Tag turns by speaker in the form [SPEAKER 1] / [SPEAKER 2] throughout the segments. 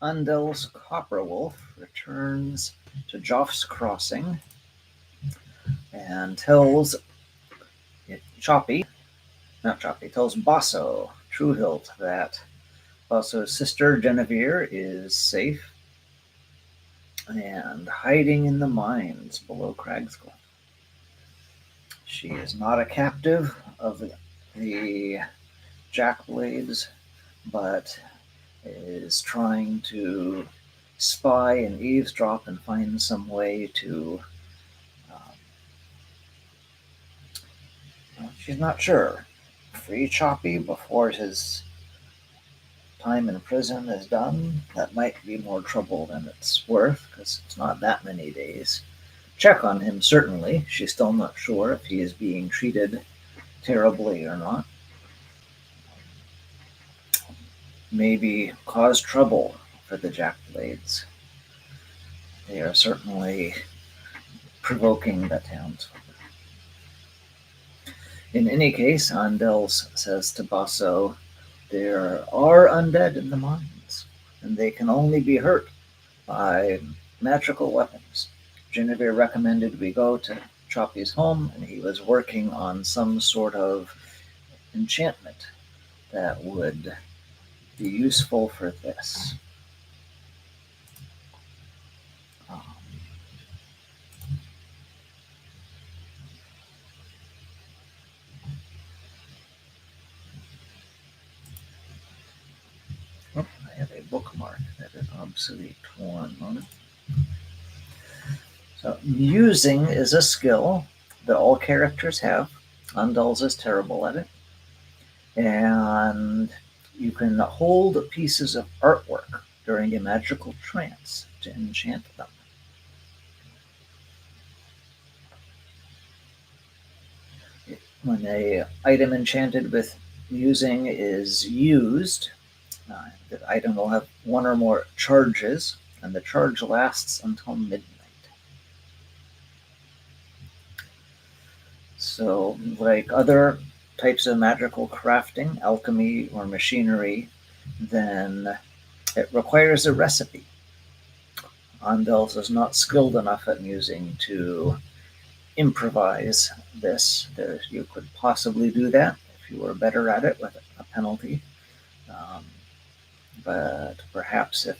[SPEAKER 1] Andelz Copperwolf returns to Joff's crossing and tells tells Basso, Truehilt, that Basso's sister Genevieve is safe and hiding in the mines below Cragscliff. She is not a captive of the Jackblades, but is trying to spy and eavesdrop and find some way to. She's not sure. Free Choppy before his time in prison is done. That might be more trouble than it's worth, because it's not that many days. Check on him, certainly. She's still not sure if he is being treated terribly or not. Maybe cause trouble for the Jackblades. They are certainly provoking the townsfolk. In any case, Andelz says to Basso, there are undead in the mines, and they can only be hurt by magical weapons. Genevieve recommended we go to Choppy's home, and he was working on some sort of enchantment that would be useful for this. I have a bookmark that is obsolete. One moment. So, musing is a skill that all characters have. Andelz is terrible at it. And you can hold pieces of artwork during a magical trance to enchant them. When an item enchanted with musing is used, the item will have one or more charges, and the charge lasts until midnight. So, like other types of magical crafting, alchemy, or machinery, then it requires a recipe. Andelz is not skilled enough at musing to improvise this. You could possibly do that if you were better at it with a penalty. But perhaps if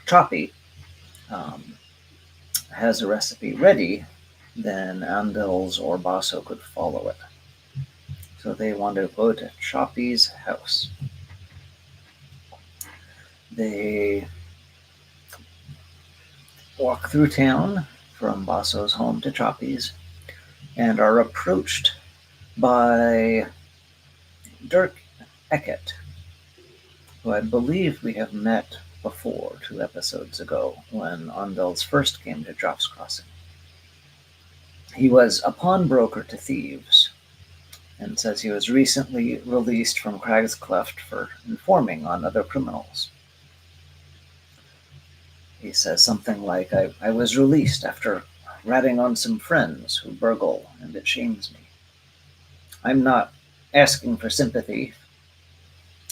[SPEAKER 1] Choppy has a recipe ready, then Andelz or Basso could follow it. So they want to go to Choppy's house. They walk through town from Basso's home to Choppy's and are approached by Dirk Eckett, who I believe we have met before 2 episodes ago when Andelz first came to Joff's Crossing. He was a pawnbroker to thieves and says he was recently released from Crag's Cleft for informing on other criminals. He says something like, I was released after ratting on some friends who burgle, and it shames me. I'm not asking for sympathy.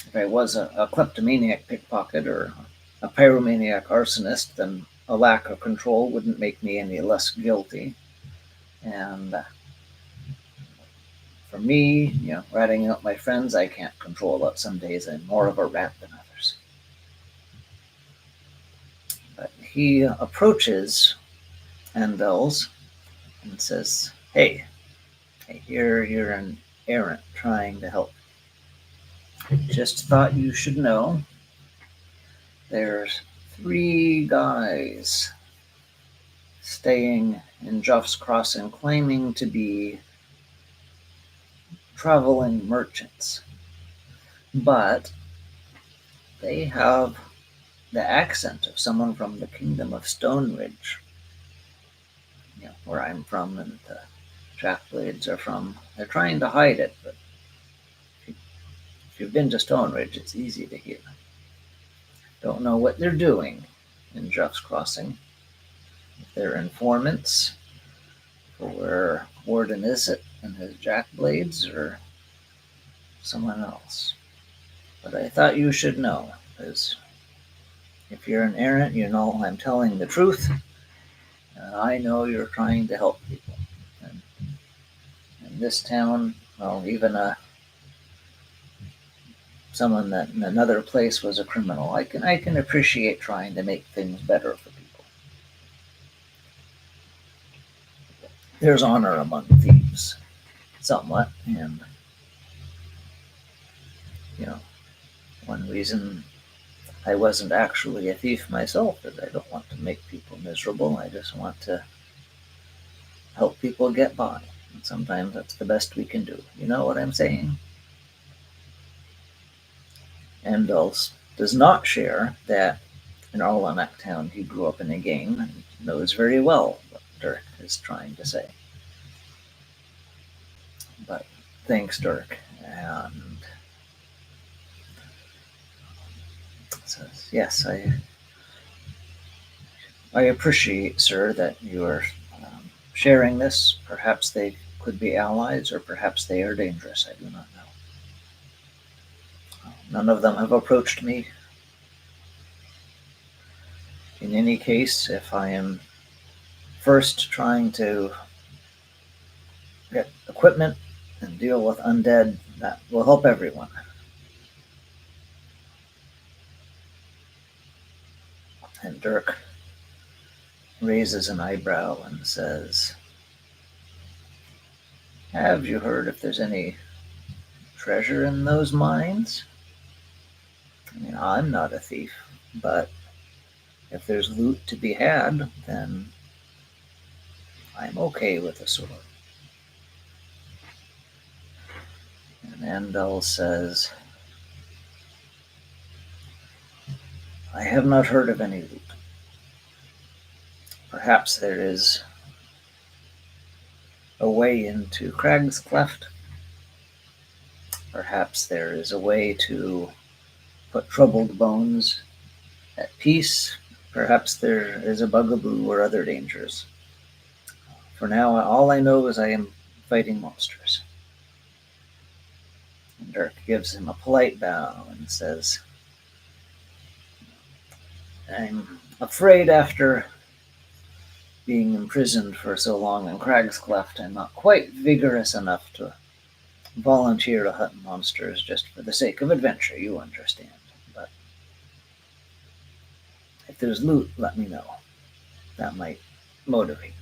[SPEAKER 1] If I was a kleptomaniac pickpocket or a pyromaniac arsonist, then a lack of control wouldn't make me any less guilty. And for me, ratting out my friends, I can't control it. Some days I'm more of a rat than others. But he approaches Andelz and says, hey, I hear you're an errant trying to help. Just thought you should know there's 3 guys staying in Joff's Crossing claiming to be traveling merchants. But they have the accent of someone from the kingdom of Stoneridge, where I'm from and the Jackblades are from. They're trying to hide it, but if you've been to Stoneridge, it's easy to hear. Don't know what they're doing in Joff's Crossing. If they're informants for Warden Izzet and his Jackblades or someone else. But I thought you should know. Because if you're an errant, you know I'm telling the truth, and I know you're trying to help people. And in this town, well, even someone that in another place was a criminal, I can appreciate trying to make things better for people. There's honor among thieves, somewhat, and you know, one reason I wasn't actually a thief myself is I don't want to make people miserable. I just want to help people get by. And sometimes that's the best we can do. You know what I'm saying? Andelz does not share that in Arlonac town he grew up in a gang and knows very well what Dirk is trying to say. But thanks, Dirk. And says, yes, I appreciate, sir, that you are sharing this. Perhaps they could be allies, or perhaps they are dangerous. I do not know. None of them have approached me. In any case, if I am first trying to get equipment and deal with undead, that will help everyone. And Dirk raises an eyebrow and says, have you heard if there's any treasure in those mines? I mean, I'm not a thief, but if there's loot to be had, then I'm okay with a sword. And Andelz says, I have not heard of any loot. Perhaps there is a way into Crag's Cleft. Perhaps there is a way to put troubled bones at peace. Perhaps there is a bugaboo or other dangers. For now, all I know is I am fighting monsters. And Dirk gives him a polite bow and says, I'm afraid after being imprisoned for so long in Crag's Cleft, I'm not quite vigorous enough to volunteer to hunt monsters just for the sake of adventure, you understand. But if there's loot, let me know. That might motivate me.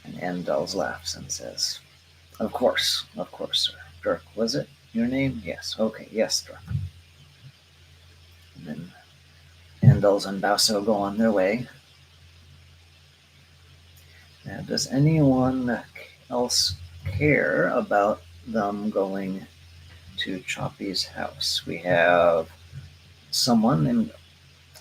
[SPEAKER 1] And Andelz laughs and says, of course, sir. Dirk, was it your name? Yes. Okay, yes, Dirk. And then Andelz and Basso go on their way. Now, does anyone else care about them going to Choppy's house? We have someone named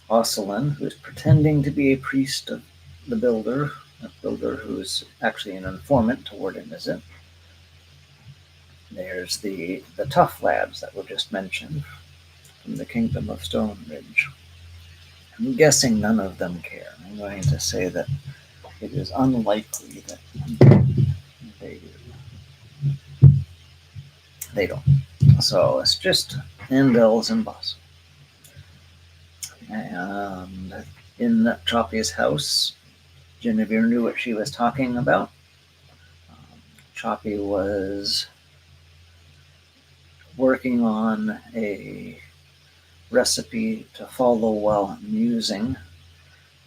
[SPEAKER 1] Osselin who is pretending to be a priest of the builder, a builder who's actually an informant toward Innocent. There's the tough lads that were just mentioned from the Kingdom of Stoneridge. I'm guessing none of them care. I'm going to say that it is unlikely that they don't. So it's just Andelz and Boss. And in Choppy's house, Genevieve knew what she was talking about. Choppy was working on a recipe to follow while musing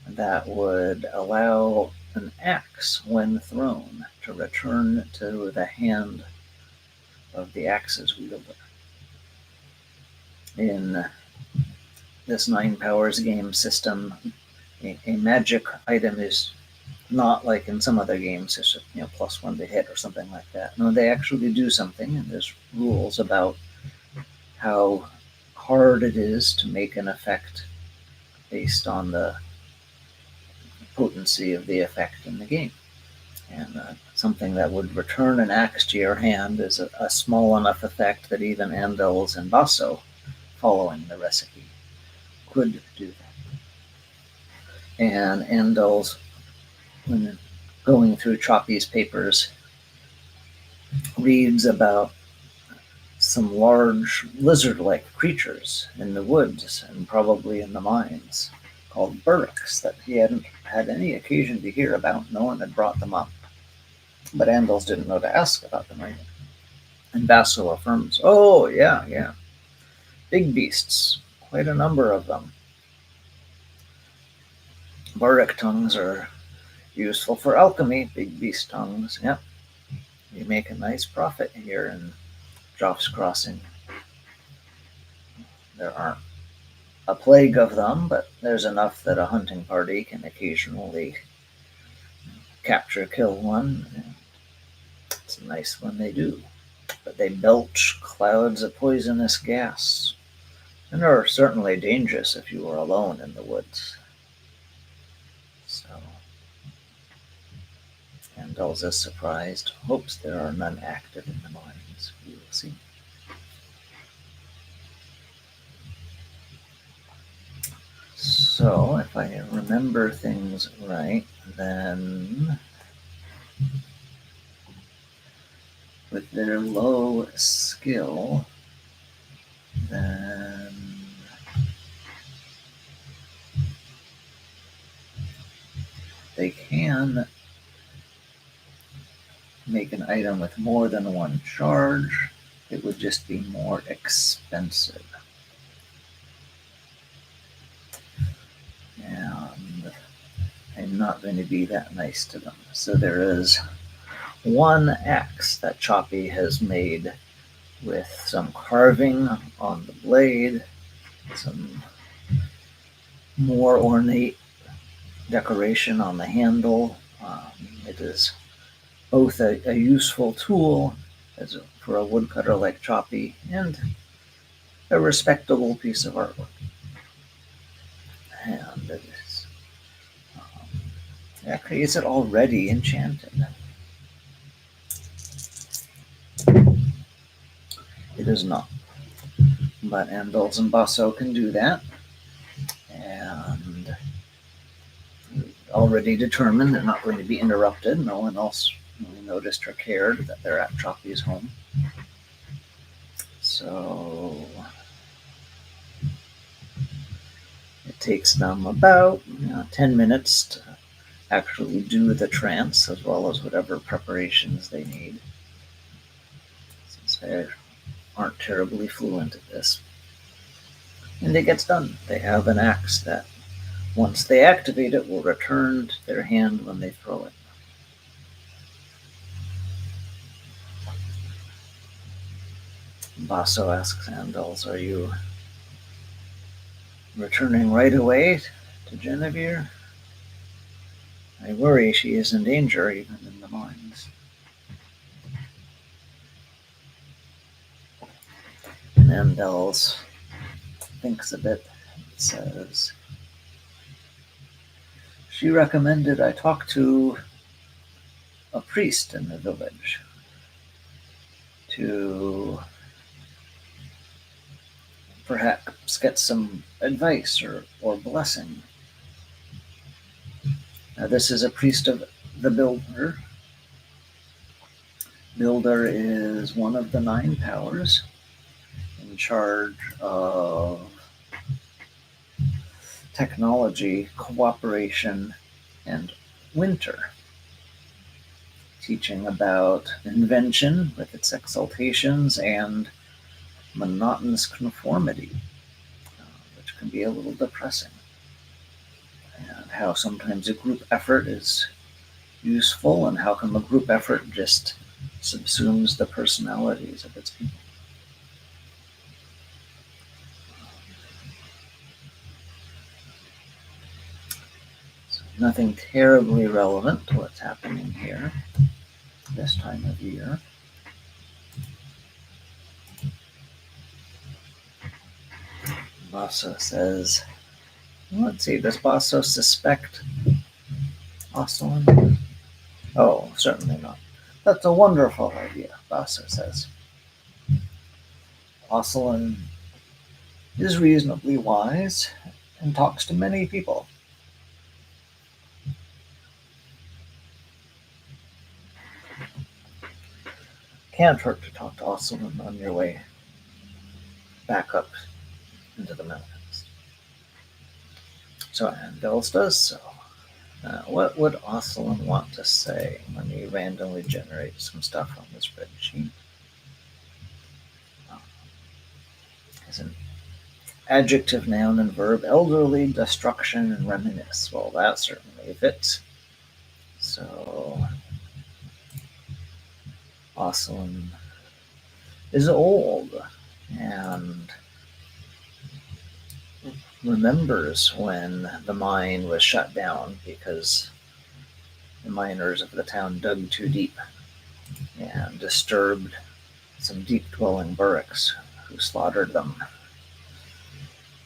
[SPEAKER 1] that would allow an axe, when thrown, to return to the hand of the axe's wielder. In this Nine Powers game system, a magic item is not like in some other games, it's just, +1 to hit or something like that. No, they actually do something, and there's rules about how hard it is to make an effect based on the potency of the effect in the game. And something that would return an axe to your hand is a small enough effect that even Andelz and Basso, following the recipe, could do that. And Andelz, when going through Choppy's papers, reads about some large lizard-like creatures in the woods and probably in the mines called burrocks that he hadn't had any occasion to hear about. No one had brought them up. But Andelz didn't know to ask about them either. And Basso affirms, oh, yeah, yeah. Big beasts, quite a number of them. Burrock tongues are useful for alchemy, big beast tongues. Yep. You make a nice profit here in Joff's Crossing. There aren't a plague of them, but there's enough that a hunting party can occasionally capture, kill one. It's nice when they do. But they belch clouds of poisonous gas, and are certainly dangerous if you are alone in the woods. So Andelz is surprised, hopes there are none active in the mines. We will see. So, if I remember things right, then with their low skill, then they can make an item with more than one charge. It would just be more expensive. And I'm not going to be that nice to them. So there is one axe that Choppy has made with some carving on the blade, some more ornate decoration on the handle. It is both a useful tool for a woodcutter like Choppy and a respectable piece of artwork. And it is, actually, is it already enchanted? It is not. But Andelz and Basso can do that. And already determined they're not going to be interrupted. No one else really noticed or cared that they're at Choppy's home. So it takes them about 10 minutes to actually do the trance, as well as whatever preparations they need, since they aren't terribly fluent at this. And it gets done. They have an axe that, once they activate it, will return to their hand when they throw it. Basso asks Andelz, are you returning right away to Genevieve? I worry she is in danger even in the mines. And Andelz thinks a bit and says, she recommended I talk to a priest in the village to perhaps get some advice or blessing. Now, this is a priest of the Builder. Builder is one of the 9 powers in charge of technology, cooperation, and winter. Teaching about invention with its exaltations and monotonous conformity, which can be a little depressing. And how sometimes a group effort is useful, and how come a group effort just subsumes the personalities of its people. So nothing terribly relevant to what's happening here this time of year. Basso says, let's see, does Basso suspect Oscelin? Oh, certainly not. That's a wonderful idea, Basso says. Oscelin is reasonably wise and talks to many people. Can't hurt to talk to Oscelin on your way back up into the mountains. So Andelz does so. What would Ocelin want to say when he randomly generates some stuff on the spreadsheet? As an adjective, noun, and verb: elderly, destruction, and reminisce. Well, that certainly fits. So Ocelin is old and remembers when the mine was shut down because the miners of the town dug too deep and disturbed some deep-dwelling Burricks who slaughtered them.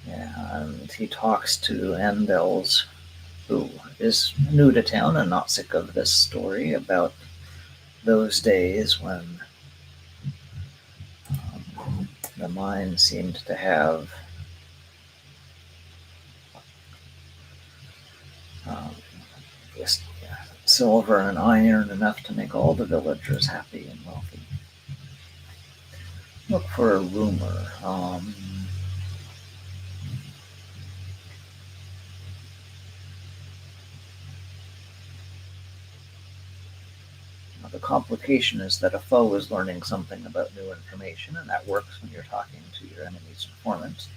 [SPEAKER 1] And he talks to Andelz, who is new to town and not sick of this story, about those days when the mine seemed to have just silver and iron enough to make all the villagers happy and wealthy. Look for a rumor. The complication is that a foe is learning something about new information, and that works when you're talking to your enemy's informant.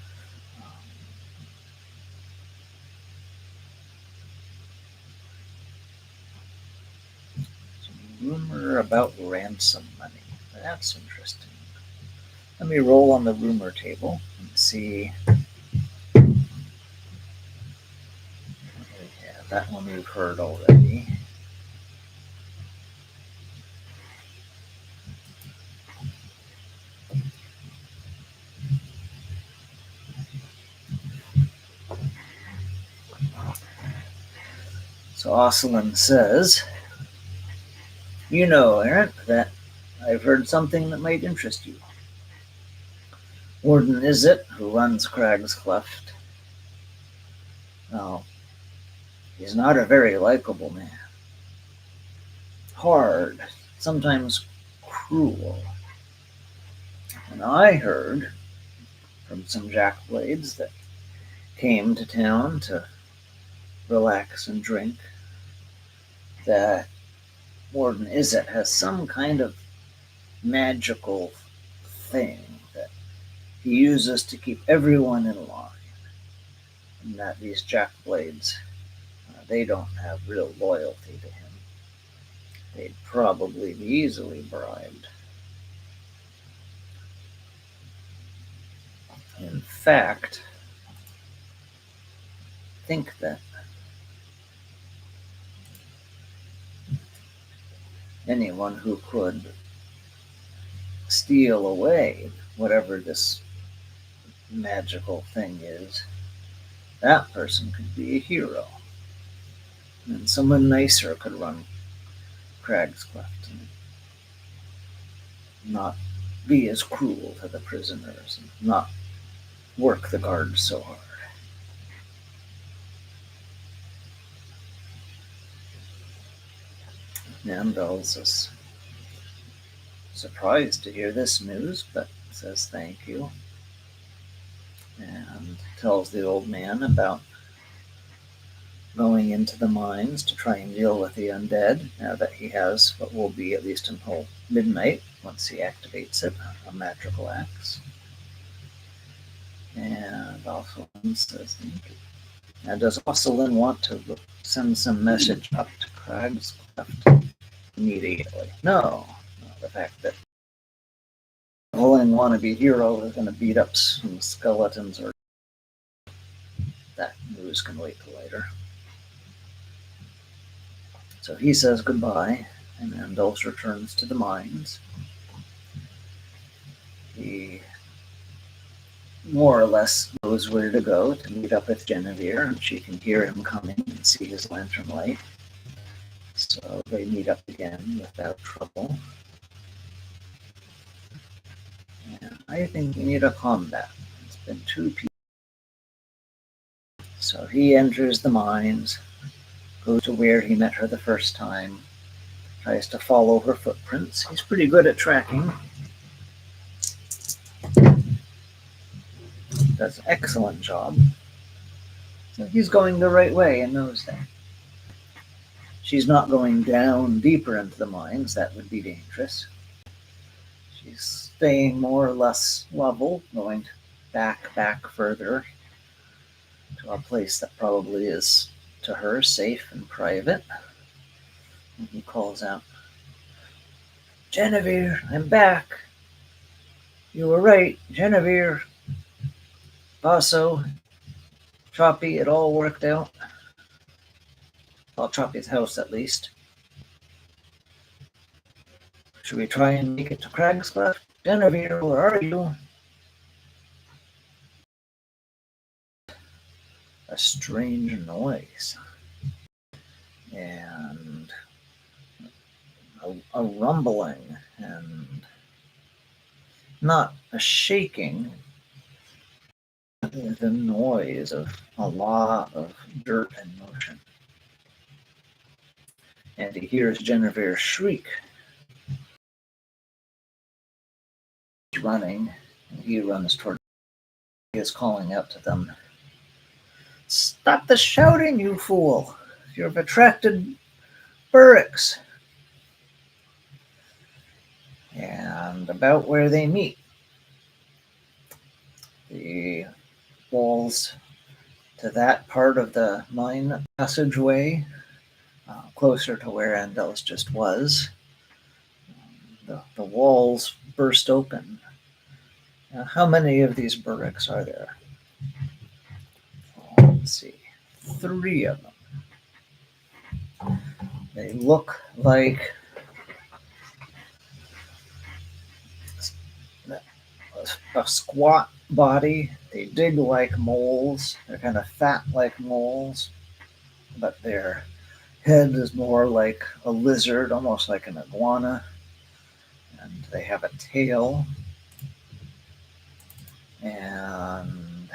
[SPEAKER 1] Rumor about ransom money. That's interesting. Let me roll on the rumor table and see. Yeah, that one we've heard already. So Ocelin says, "You know, Errant, that I've heard something that might interest you. Warden is it who runs Crag's Cleft? Well, he's not a very likable man. Hard, sometimes cruel. And I heard from some jackblades that came to town to relax and drink that Warden Izzet has some kind of magical thing that he uses to keep everyone in line, and that these jackblades, they don't have real loyalty to him. They'd probably be easily bribed. In fact, I think that anyone who could steal away whatever this magical thing is, that person could be a hero. And someone nicer could run Crag's Cleft and not be as cruel to the prisoners and not work the guards so hard." Andelz is surprised to hear this news, but says thank you and tells the old man about going into the mines to try and deal with the undead, now that he has what will be, at least until midnight, once he activates it, a magical axe. And Ocelin says thank you. Now, does Ocelin want to send some message up to Crag's Cleft immediately? No. The fact that a willing wannabe hero is going to beat up some skeletons, or that news can wait till later. So he says goodbye, and Andelz returns to the mines. He more or less knows where to go to meet up with Genevieve, and she can hear him coming and see his lantern light. So they meet up again without trouble. And I think we need a combat. It's been 2 people. So he enters the mines, goes to where he met her the first time, tries to follow her footprints. He's pretty good at tracking. does an excellent job. So he's going the right way and knows that. She's not going down deeper into the mines. That would be dangerous. She's staying more or less level, going back further to a place that probably is, to her, safe and private. And he calls out, "Genevieve, I'm back. You were right, Genevieve. Basso, Choppy, it all worked out. Well, Choppy's house, at least. Should we try and make it to Cragscliff? Genevieve, where are you?" A strange noise and a rumbling, and not a shaking, the noise of a lot of dirt and motion. And he hears Genevieve shriek. He's running, and he runs toward. He is calling out to them, "Stop the shouting, you fool! You've attracted Burricks." And about where they meet, the walls to that part of the mine passageway, closer to where Andelz just was, the walls burst open. How many of these Burricks are there? Let's see. 3 of them. They look like a squat body. They dig like moles. They're kind of fat like moles, but their head is more like a lizard, almost like an iguana. And they have a tail. And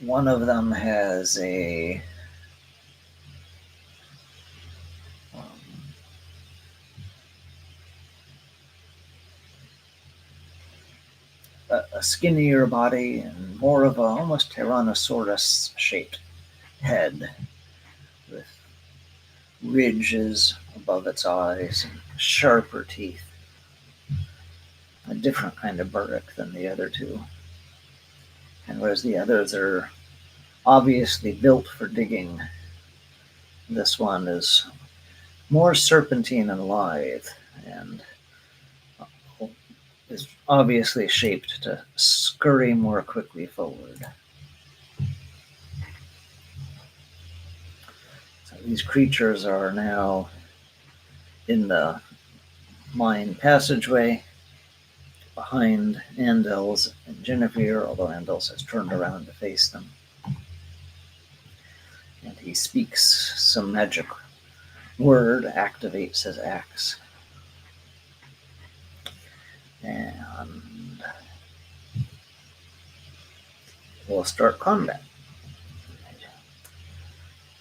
[SPEAKER 1] one of them has a skinnier body and more of a almost Tyrannosaurus shaped head with ridges above its eyes and sharper teeth. A different kind of Burrick than the other two. And whereas the others are obviously built for digging, this one is more serpentine and lithe, and is obviously shaped to scurry more quickly forward. So these creatures are now in the mine passageway behind Andelz and Genevieve, although Andelz has turned around to face them. And he speaks some magic word, activates his axe. And we'll start combat.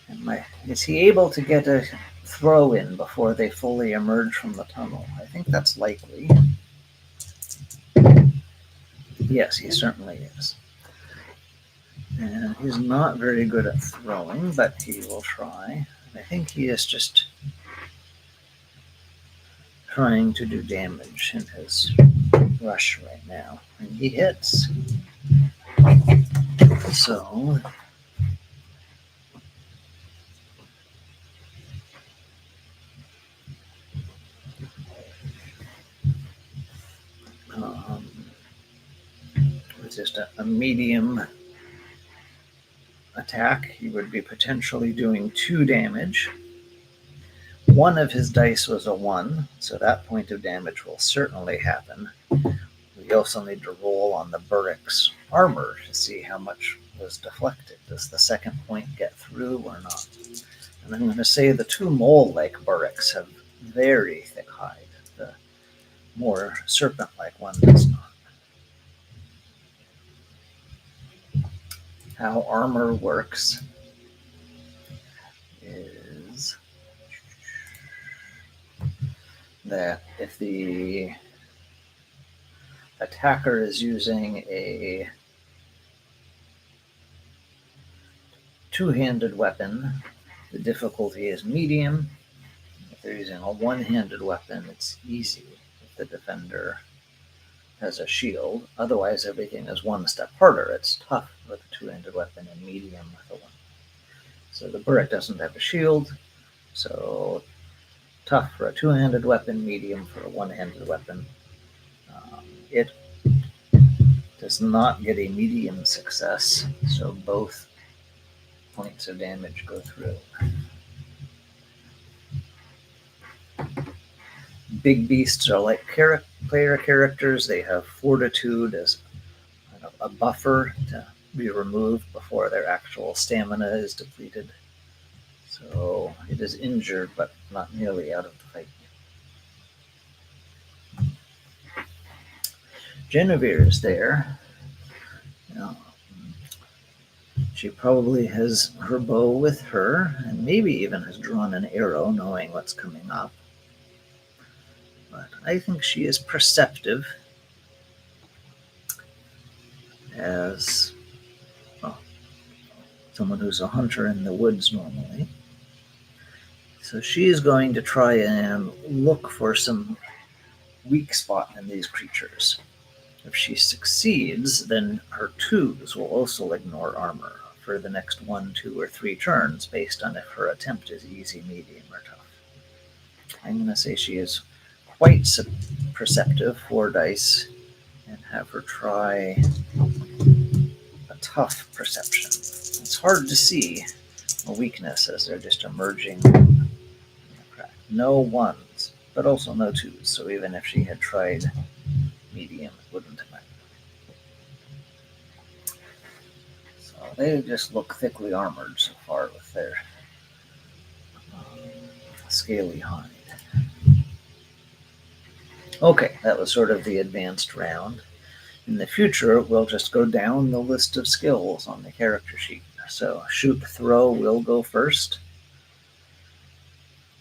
[SPEAKER 1] And is he able to get a throw in before they fully emerge from the tunnel? I think that's likely. Yes, he certainly is. And he's not very good at throwing, but he will try. I think he is just trying to do damage in his rush right now. And he hits. So with just a medium attack, he would be potentially doing 2 damage. One of his dice was a 1, so that point of damage will certainly happen. We also need to roll on the Burrick's armor to see how much was deflected. Does the second point get through or not? And I'm going to say the 2 mole-like Burricks have very thick hide. The more serpent-like one does not. How armor works is that if attacker is using a two-handed weapon, the difficulty is medium. If they're using a one-handed weapon, it's easy if the defender has a shield. Otherwise, everything is one step harder. It's tough with a two-handed weapon and medium with a one. So the Burrick doesn't have a shield, so tough for a two-handed weapon, medium for a one-handed weapon. It does not get a medium success, so both points of damage go through. Big beasts are like player characters. They have fortitude as a buffer to be removed before their actual stamina is depleted. So it is injured, but not nearly out of the fight. Genevieve is there. She probably has her bow with her, and maybe even has drawn an arrow, knowing what's coming up. But I think she is perceptive, as someone who's a hunter in the woods normally. So she is going to try and look for some weak spot in these creatures. If she succeeds, then her twos will also ignore armor for the next 1, 2, or 3 turns based on if her attempt is easy, medium, or tough. I'm going to say she is quite perceptive, 4 dice, and have her try a tough perception. It's hard to see a weakness as they're just emerging. No ones, but also no twos, so even if she had tried medium, it wouldn't have mattered. So they just look thickly armored so far with their scaly hide. Okay, that was sort of the advanced round. In the future, we'll just go down the list of skills on the character sheet. So shoot, throw will go first.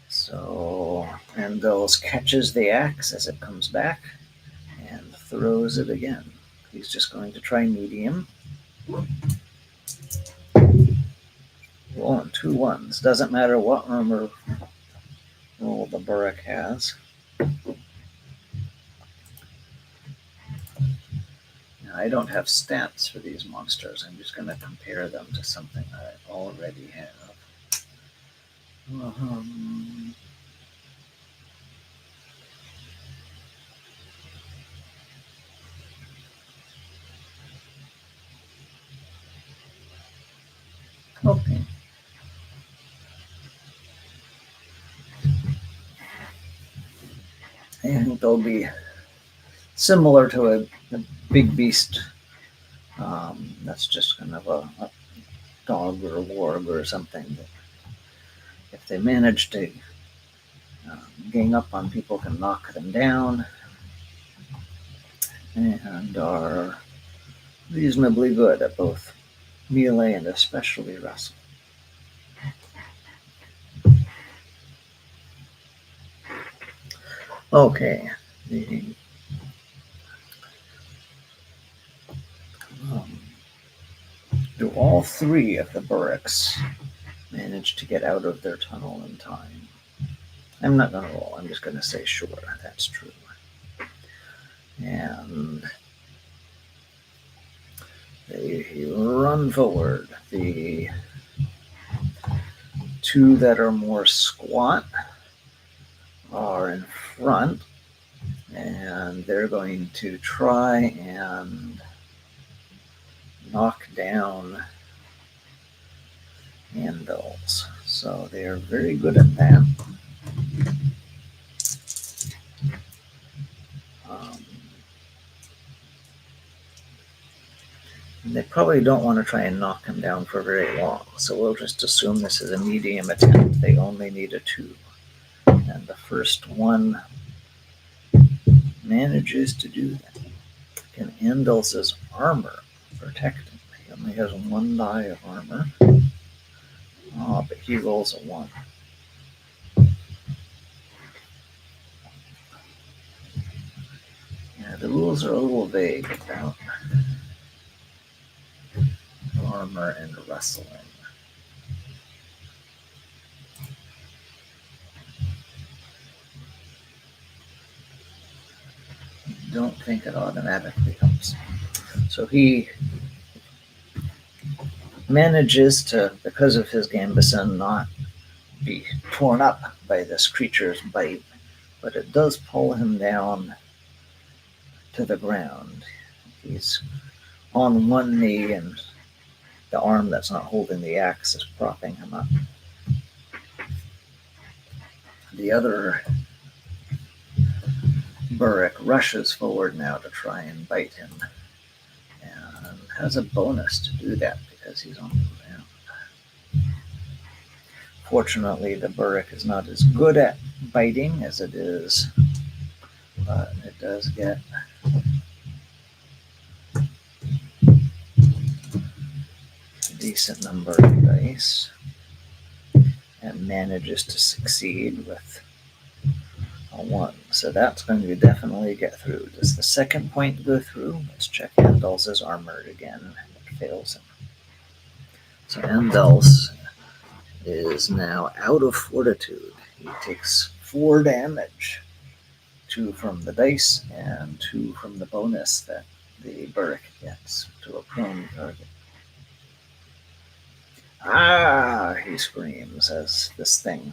[SPEAKER 1] So Andelz catches the axe as it comes back and throws it again. He's just going to try medium. Well, and 2 ones. Doesn't matter what armor roll the Burrick has. Now, I don't have stats for these monsters. I'm just going to compare them to something I already have. Okay. I think they'll be similar to a big beast. That's just kind of a dog or a warg or something. If they manage to gang up on people, can knock them down, and are reasonably good at both melee and especially wrestle. Okay. Do all 3 of the Burricks manage to get out of their tunnel in time? I'm not going to roll. I'm just going to say sure, that's true. And they run forward. The 2 that are more squat are in front, and they're going to try and knock down Andelz. So they are very good at that. And they probably don't want to try and knock him down for very long, so we'll just assume this is a medium attempt. They only need a 2. And the first one manages to do that. Can Andelz's armor protect him? He only has 1 die of armor. Oh, but he rolls a 1. And the rules are a little vague about armor and wrestling. Don't think it automatically comes. So he manages to, because of his gambeson, not be torn up by this creature's bite, but it does pull him down to the ground. He's on one knee, and the arm that's not holding the axe is propping him up. The other Burrick rushes forward now to try and bite him, and has a bonus to do that because he's on the ground. Fortunately, the Burrick is not as good at biting as it is, but it does get a decent number of dice and manages to succeed with a 1. So that's going to definitely get through. Does the second point go through? Let's check Andelz' armor again. It fails him. So Andelz is now out of fortitude. He takes 4 damage, 2 from the dice and 2 from the bonus that the Burrick gets to a prone target. Ah, he screams as this thing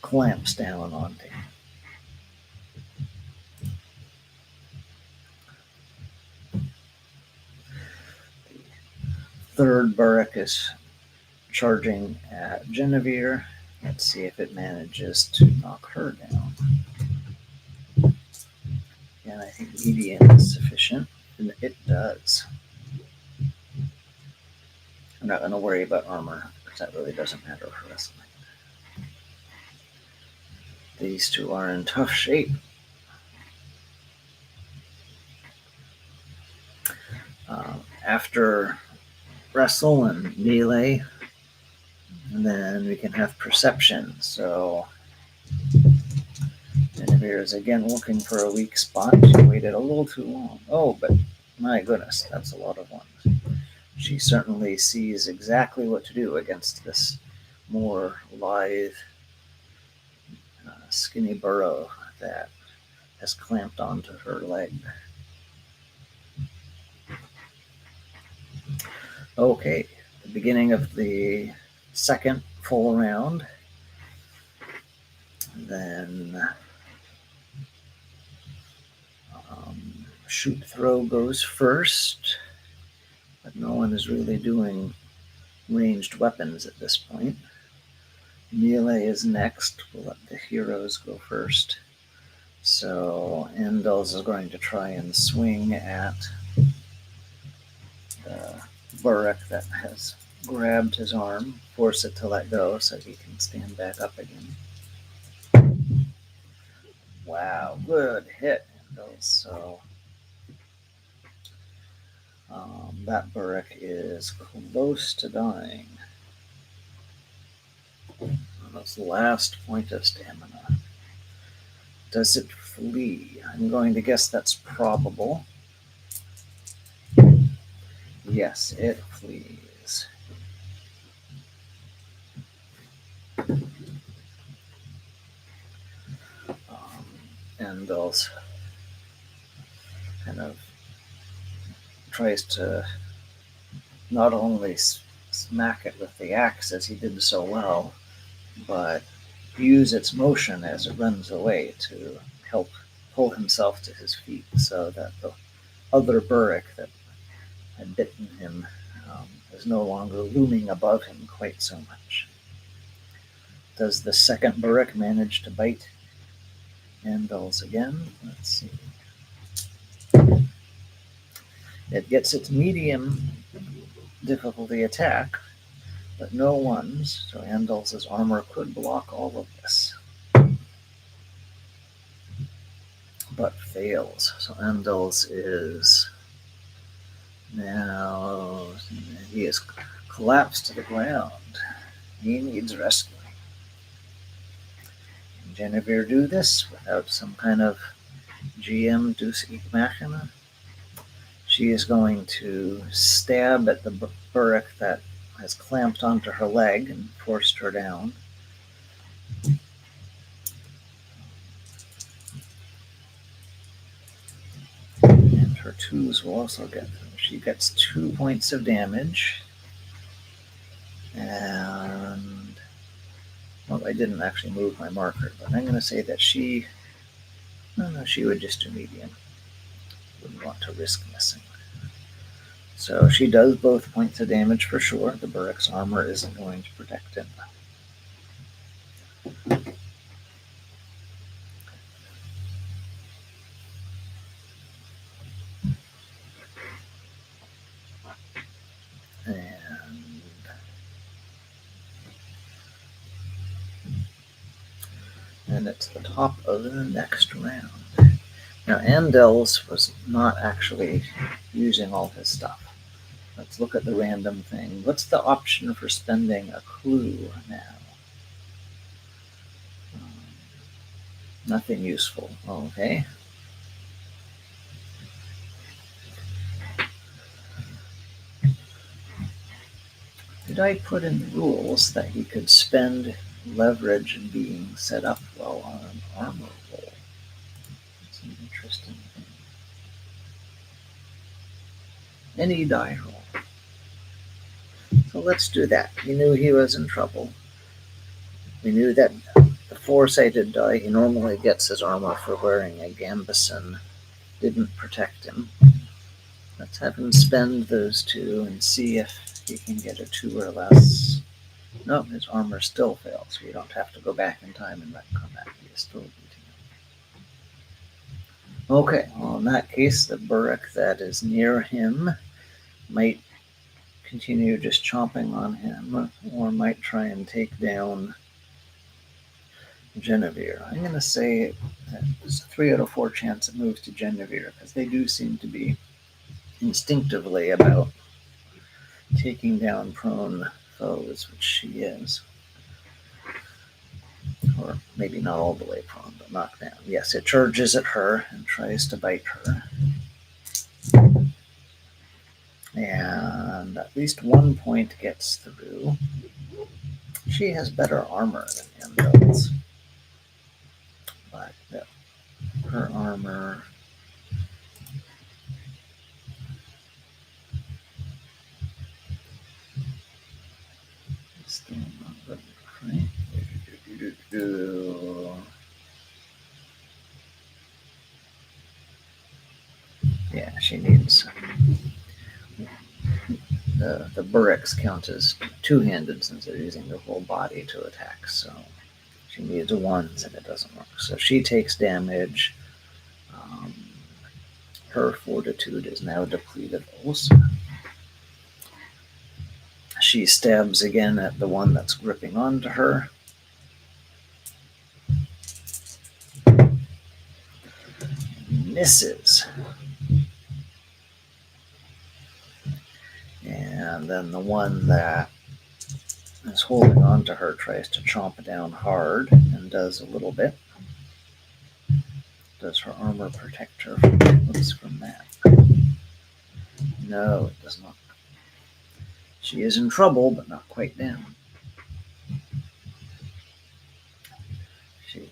[SPEAKER 1] clamps down onto him. The third Burrick is charging at Genevieve. Let's see if it manages to knock her down. And I think medium is sufficient, and it does. I'm not going to worry about armor, because that really doesn't matter for wrestling. These two are in tough shape. After wrestle and melee, and then we can have perception. So Genevieve is again looking for a weak spot. She waited a little too long. Oh, but my goodness, that's a lot of ones. She certainly sees exactly what to do against this more lithe, skinny burrow that has clamped onto her leg. Okay, the beginning of the second full round. Then shoot throw goes first, but no one is really doing ranged weapons at this point. Melee is next. We'll let the heroes go first. So Andelz is going to try and swing at the Burrick that has grabbed his arm, force it to let go so he can stand back up again. Wow, good hit, Andelz. So that Burrick is close to dying. That's the last point of stamina. Does it flee? I'm going to guess that's probable. Yes, it flees. Andelz kind of tries to not only smack it with the axe as he did so well, but use its motion as it runs away to help pull himself to his feet so that the other Burrick that had bitten him is no longer looming above him quite so much. Does the second Burrick manage to bite Andelz again? Let's see. It gets its medium difficulty attack, but no ones, so Andelz' armor could block all of this. But fails. So Andelz is now, he is collapsed to the ground. He needs rescuing. Can Genevieve do this without some kind of GM Deus Ex Machina. She is going to stab at the Burrick that has clamped onto her leg and forced her down. And her twos will also get through. She gets 2 points of damage. And, well, I didn't actually move my marker, but I'm going to say that she would just do medium. Wouldn't want to risk missing. So she does both points of damage for sure. The Burrick's armor isn't going to protect him. And it's the top of the next round. Now, Andelz was not actually using all his stuff. Let's look at the random thing. What's the option for spending a clue now? Nothing useful. Okay. Did I put in the rules that he could spend leverage and being set up well on an armor roll? That's an interesting thing. Any die roll. So let's do that. We knew he was in trouble. We knew that the four-sided die he normally gets his armor for wearing a gambeson didn't protect him. Let's have him spend those 2 and see if he can get a 2 or less. No, his armor still fails. We don't have to go back in time and retcon that. He is still beating him. Okay, well, in that case, the Burrick that is near him might continue just chomping on him, or might try and take down Genevieve. I'm going to say that there's a 3 out of 4 chance it moves to Genevieve, because they do seem to be instinctively about taking down prone foes, which she is. Or maybe not all the way prone, but knocked down. Yes, it charges at her and tries to bite her. And at least 1 point gets through. She has better armor than Andelz. But her armor is still not good enough, right? Yeah, she needs the Burricks count as two-handed since they're using their whole body to attack, so she needs 1s and it doesn't work. So she takes damage. Her fortitude is now depleted also. She stabs again at the one that's gripping onto her. Misses. And then the one that is holding onto her tries to chomp down hard and does a little bit. Does her armor protect her from that? No, it does not. She is in trouble, but not quite down. She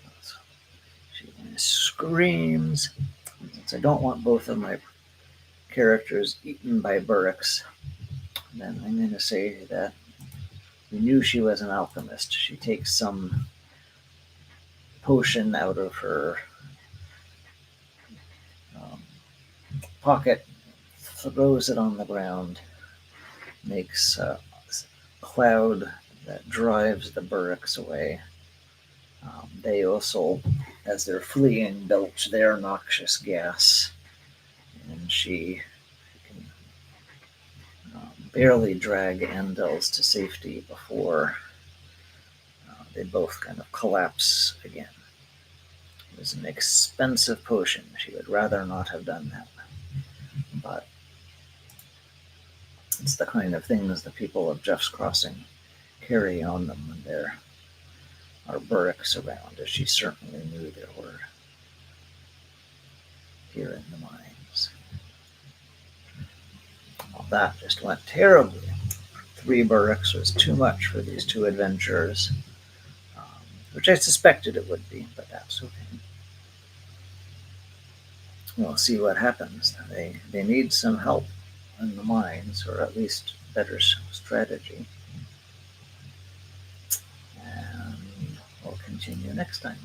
[SPEAKER 1] screams. Since I don't want both of my characters eaten by Burricks, then I'm going to say that we knew she was an alchemist. She takes some potion out of her pocket, throws it on the ground, makes a cloud that drives the Burricks away. They also, as they're fleeing, belch their noxious gas, and she can barely drag Andelz to safety before they both kind of collapse again. It was an expensive potion. She would rather not have done that. But it's the kind of things the people of Jeff's Crossing carry on them when there are Burricks around, as she certainly knew there were. here in the mines. Well, that just went terribly. 3 barracks was too much for these 2 adventurers, which I suspected it would be, but that's okay. We'll see what happens. They need some help in the mines, or at least better strategy. And we'll continue next time.